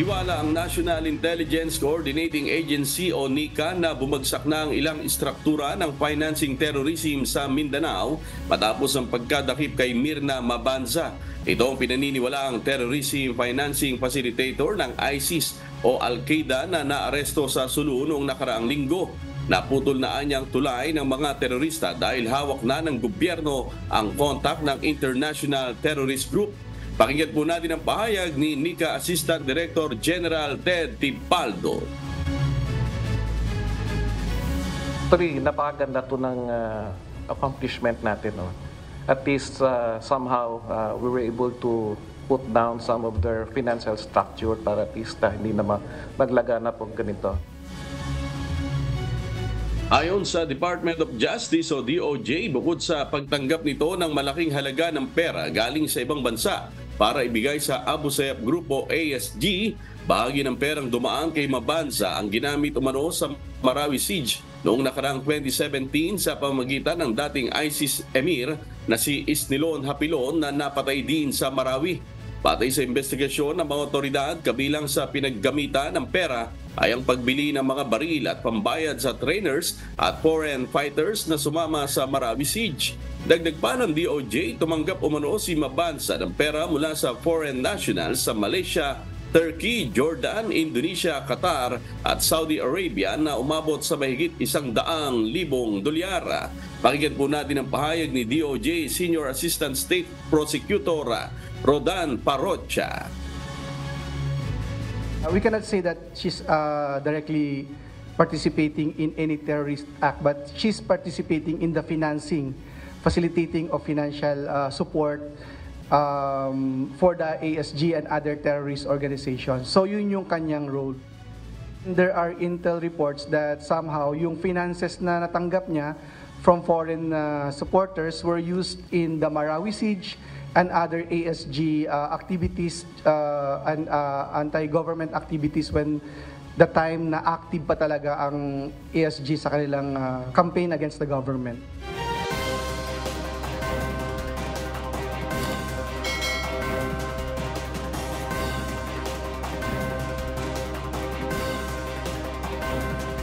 Hiwala ang National Intelligence Coordinating Agency o NICA na bumagsak na ang ilang istruktura ng financing terrorism sa Mindanao matapos ang pagkadakip kay Mirna Mabanza. Ito ang pinaniniwalaang terrorism financing facilitator ng ISIS o Al-Qaeda na naaresto sa Sulu noong nakaraang linggo. Naputol na anyang tulay ng mga terorista dahil hawak na ng gobyerno ang kontak ng International Terrorist Group. Pakinggan po natin ang pahayag ni NICA Assistant Director General Ted Tipaldo. Actually, napakaganda to ng accomplishment natin. No? At least somehow we were able to put down some of their financial structure para at least hindi na maglaganap ng ganito. Ayon sa Department of Justice o DOJ, bukod sa pagtanggap nito ng malaking halaga ng pera galing sa ibang bansa para ibigay sa Abu Sayyaf Group o ASG, bahagi ng perang dumaan kay Mabanza ang ginamit umano sa Marawi Siege noong nakaraang 2017 sa pamamagitan ng dating ISIS emir na si Isnilon Hapilon na napatay din sa Marawi. Batay sa investigasyon ng mga otoridad, kabilang sa pinaggamitan ng pera ay ang pagbili ng mga baril at pambayad sa trainers at foreign fighters na sumama sa Marawi Siege. Dagdag pa ng DOJ, tumanggap umano si Mabanza ng pera mula sa foreign nationals sa Malaysia, Turkey, Jordan, Indonesia, Qatar at Saudi Arabia na umabot sa mahigit 100,000 dolyar. Pakinggan po natin ang pahayag ni DOJ Senior Assistant State Prosecutor Rodan Parrocha. We cannot say that she's directly participating in any terrorist act, but she's participating in the financing, facilitating of financial support for the ASG and other terrorist organizations. So yun yung kanyang role. There are intel reports that somehow yung finances na natanggap niya from foreign supporters were used in the Marawi Siege and other ASG activities and anti-government activities when the time na active pa talaga ang ASG sa kanilang campaign against the government.